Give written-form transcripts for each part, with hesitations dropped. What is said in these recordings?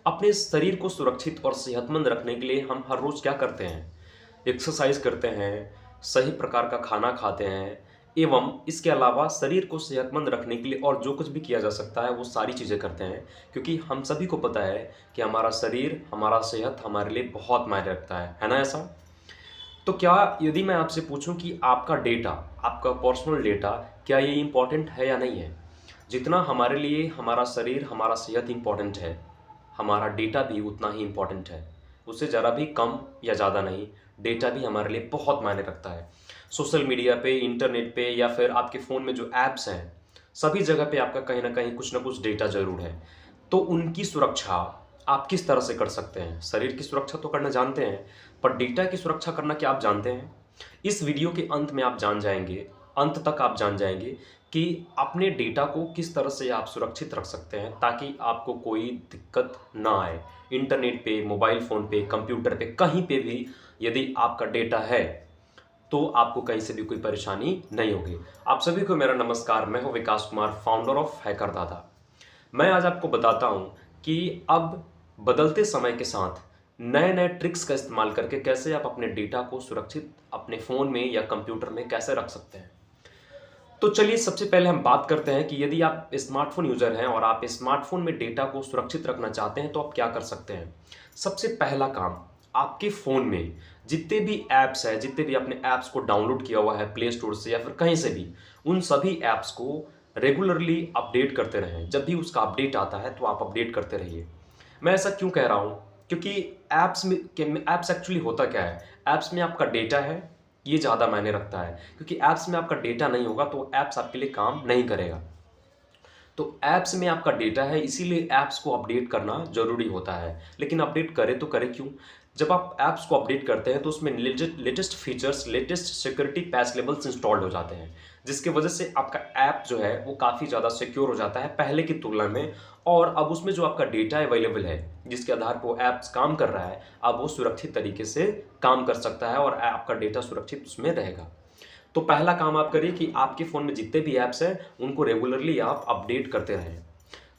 अपने शरीर को सुरक्षित और सेहतमंद रखने के लिए हम हर रोज़ क्या करते हैं? एक्सरसाइज करते हैं, सही प्रकार का खाना खाते हैं एवं इसके अलावा शरीर को सेहतमंद रखने के लिए और जो कुछ भी किया जा सकता है वो सारी चीज़ें करते हैं क्योंकि हम सभी को पता है कि हमारा शरीर, हमारा सेहत हमारे लिए बहुत मायने रखता है ना ऐसा? तो क्या यदि मैं आपसे पूछूं कि आपका डेटा, आपका पर्सनल डेटा क्या ये इम्पोर्टेंट है या नहीं है? जितना हमारे लिए हमारा शरीर, हमारा सेहत इम्पोर्टेंट है, हमारा डेटा भी उतना ही इम्पोर्टेंट है। उससे ज़रा भी कम या ज़्यादा नहीं, डेटा भी हमारे लिए बहुत मायने रखता है। सोशल मीडिया पे, इंटरनेट पे या फिर आपके फ़ोन में जो ऐप्स हैं, सभी जगह पे आपका कहीं न कहीं कुछ न कुछ डेटा ज़रूर है। तो उनकी सुरक्षा आप किस तरह से कर सकते हैं? शरीर की सुरक्षा तो करना जानते हैं, पर डेटा की सुरक्षा करना क्या आप जानते हैं? इस वीडियो के अंत में आप जान जाएँगे, अंत तक आप जान जाएँगे कि अपने डेटा को किस तरह से आप सुरक्षित रख सकते हैं ताकि आपको कोई दिक्कत ना आए। इंटरनेट पे, मोबाइल फ़ोन पे, कंप्यूटर पे, कहीं पे भी यदि आपका डेटा है, तो आपको कहीं से भी कोई परेशानी नहीं होगी। आप सभी को मेरा नमस्कार, मैं हूँ विकास कुमार, फाउंडर ऑफ हैकर दादा। मैं आज आपको बताता हूँ कि अब बदलते समय के साथ नए-नए ट्रिक्स का इस्तेमाल करके कैसे आप अपने डेटा को सुरक्षित अपने फ़ोन में या कंप्यूटर में कैसे रख सकते हैं। तो चलिए सबसे पहले हम बात करते हैं कि यदि आप स्मार्टफ़ोन यूज़र हैं और आप स्मार्टफ़ोन में डेटा को सुरक्षित रखना चाहते हैं तो आप क्या कर सकते हैं। सबसे पहला काम, आपके फ़ोन में जितने भी ऐप्स हैं, जितने भी आपने ऐप्स को डाउनलोड किया हुआ है प्ले स्टोर से या फिर कहीं से भी, उन सभी ऐप्स को रेगुलरली अपडेट करते रहें। जब भी उसका अपडेट आता है तो आप अपडेट करते रहिए। मैं ऐसा क्यों कह रहा हूँ? क्योंकि ऐप्स एक्चुअली होता क्या है? ऐप्स में आपका डेटा है, ये ज़्यादा मायने रखता है क्योंकि ऐप्स में आपका डेटा नहीं होगा तो ऐप्स आपके लिए काम नहीं करेगा। तो ऐप्स में आपका डेटा है, इसीलिए ऐप्स को अपडेट करना ज़रूरी होता है। लेकिन अपडेट करें तो करें क्यों? जब आप ऐप्स को अपडेट करते हैं तो उसमें latest features, latest security patch levels installed हो जाते हैं, जिसकी वजह से आपका ऐप जो है वो काफ़ी ज़्यादा सिक्योर हो जाता है पहले की तुलना में। और अब उसमें जो आपका डेटा अवेलेबल है, जिसके आधार पर वो ऐप्स काम कर रहा है, अब वो सुरक्षित तरीके से काम कर सकता है और आपका डेटा सुरक्षित उसमें रहेगा। तो पहला काम आप करिए कि आपके फ़ोन में जितने भी ऐप्स हैं, उनको रेगुलरली आप अपडेट करते रहें।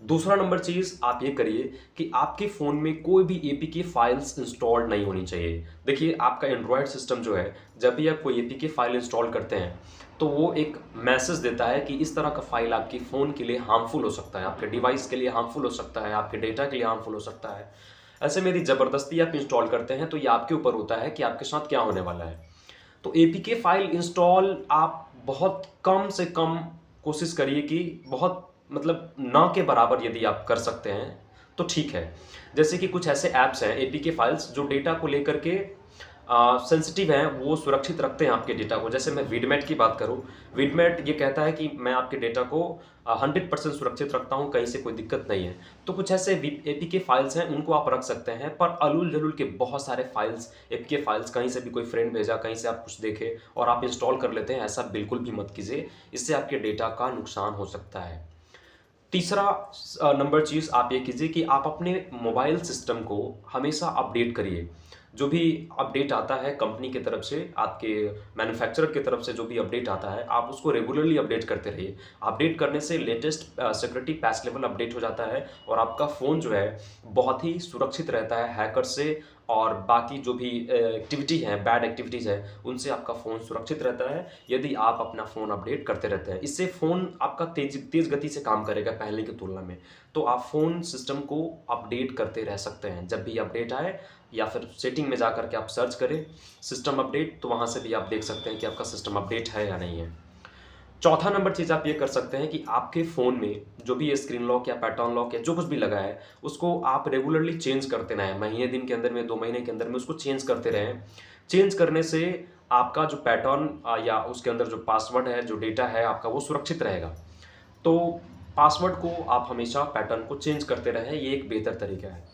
दूसरा नंबर चीज़ आप ये करिए कि आपके फ़ोन में कोई भी एपीके फाइल्स इंस्टॉल्ड नहीं होनी चाहिए। देखिए, आपका एंड्रॉयड सिस्टम जो है, जब भी आप कोई एपीके फाइल इंस्टॉल करते हैं, तो वो एक मैसेज देता है कि इस तरह का फाइल आपके फ़ोन के लिए हार्मफुल हो सकता है, आपके डिवाइस के लिए हार्मफुल हो सकता है, आपके डेटा के लिए हार्मफुल हो सकता है। ऐसे में यदि ज़बरदस्ती आप इंस्टॉल करते हैं, तो ये आपके ऊपर होता है कि आपके साथ क्या होने वाला है। तो एपीके फाइल इंस्टॉल आप बहुत कम से कम कोशिश करिए कि बहुत मतलब ना के बराबर यदि आप कर सकते हैं तो ठीक है। जैसे कि कुछ ऐसे ऐप्स हैं एपीके फाइल्स जो डेटा को लेकर के सेंसिटिव हैं, वो सुरक्षित रखते हैं आपके डेटा को। जैसे मैं विडमेट की बात करूँ, विडमेट ये कहता है कि मैं आपके डेटा को 100% सुरक्षित रखता हूँ, कहीं से कोई दिक्कत नहीं है। तो कुछ ऐसे एपीके फाइल्स हैं, उनको आप रख सकते हैं, पर अलूल-जलूल के बहुत सारे फाइल्स, एपीके फाइल्स कहीं से भी कोई फ्रेंड भेजा, कहीं से आप कुछ देखे और आप इंस्टॉल कर लेते हैं, ऐसा बिल्कुल भी मत कीजिए। इससे आपके डेटा का नुकसान हो सकता है। तीसरा नंबर चीज़ आप ये कीजिए कि आप अपने मोबाइल सिस्टम को हमेशा अपडेट करिए। जो भी अपडेट आता है कंपनी की तरफ से, आपके मैन्युफैक्चरर की तरफ से जो भी अपडेट आता है, आप उसको रेगुलरली अपडेट करते रहिए। अपडेट करने से latest security patch level update हो जाता है और आपका फ़ोन जो है बहुत ही सुरक्षित रहता है हैकर से और बाकी जो भी एक्टिविटी है, बैड एक्टिविटीज़ है, उनसे आपका फ़ोन सुरक्षित रहता है यदि आप अपना फ़ोन अपडेट करते रहते हैं। इससे फ़ोन आपका तेज़ गति से काम करेगा पहले की तुलना में। तो आप फ़ोन सिस्टम को अपडेट करते रह सकते हैं। जब भी अपडेट आए या फिर सेटिंग में जाकर के आप सर्च करें सिस्टम अपडेट, तो वहाँ से भी आप देख सकते हैं कि आपका सिस्टम अपडेट है या नहीं है। चौथा नंबर चीज़ आप ये कर सकते हैं कि आपके फ़ोन में जो भी ये स्क्रीन लॉक या पैटर्न लॉक या जो कुछ भी लगा है, उसको आप रेगुलरली चेंज करते रहें। महीने दिन के अंदर में, 2 महीने के अंदर में उसको चेंज करते रहें। चेंज करने से आपका जो पैटर्न या उसके अंदर जो पासवर्ड है, जो डेटा है आपका, वो सुरक्षित रहेगा। तो पासवर्ड को आप हमेशा पैटर्न को चेंज करते रहें, ये एक बेहतर तरीका है।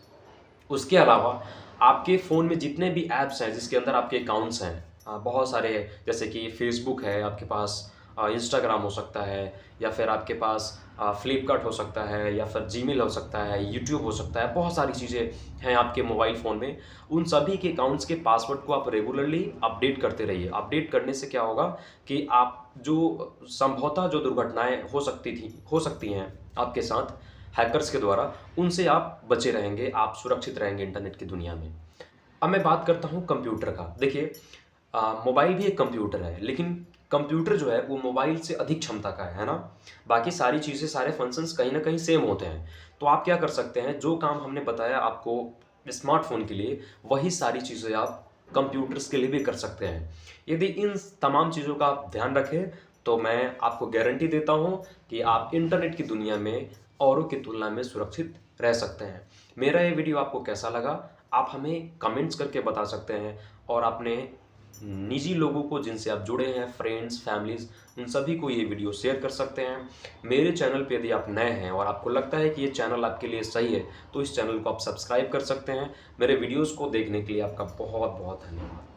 उसके अलावा आपके फ़ोन में जितने भी ऐप्स हैं जिसके अंदर आपके अकाउंट्स हैं, बहुत सारे, जैसे कि फ़ेसबुक है आपके पास, इंस्टाग्राम हो सकता है या फिर आपके पास फ्लिपकार्ट हो सकता है या फिर जीमेल हो सकता है, यूट्यूब हो सकता है, बहुत सारी चीज़ें हैं आपके मोबाइल फ़ोन में। उन सभी के अकाउंट्स के पासवर्ड को आप रेगुलरली अपडेट करते रहिए। अपडेट करने से क्या होगा कि आप जो संभवतः जो दुर्घटनाएँ हो सकती हैं आपके साथ, हैकर्स के द्वारा, उनसे आप बचे रहेंगे, आप सुरक्षित रहेंगे इंटरनेट की दुनिया में। अब मैं बात करता हूँ कंप्यूटर का। देखिए मोबाइल भी एक कंप्यूटर है, लेकिन कंप्यूटर जो है वो मोबाइल से अधिक क्षमता का है ना? बाकी सारी चीज़ें, सारे फंक्शंस कहीं न कहीं सेम होते हैं। तो आप क्या कर सकते हैं, जो काम हमने बताया आपको स्मार्टफ़ोन के लिए, वही सारी चीज़ें आप कंप्यूटर्स के लिए भी कर सकते हैं। यदि इन तमाम चीज़ों का आप ध्यान रखें, तो मैं आपको गारंटी देता हूँ कि आप इंटरनेट की दुनिया में औरों की तुलना में सुरक्षित रह सकते हैं। मेरा ये वीडियो आपको कैसा लगा? आप हमें कमेंट्स करके बता सकते हैं और अपने निजी लोगों को जिनसे आप जुड़े हैं, फ्रेंड्स, फैमिलीज़, उन सभी को ये वीडियो शेयर कर सकते हैं। मेरे चैनल पे यदि आप नए हैं और आपको लगता है कि ये चैनल आपके लिए सही है, तो इस चैनल को आप सब्सक्राइब कर सकते हैं। मेरे वीडियोज़ को देखने के लिए आपका बहुत-बहुत धन्यवाद।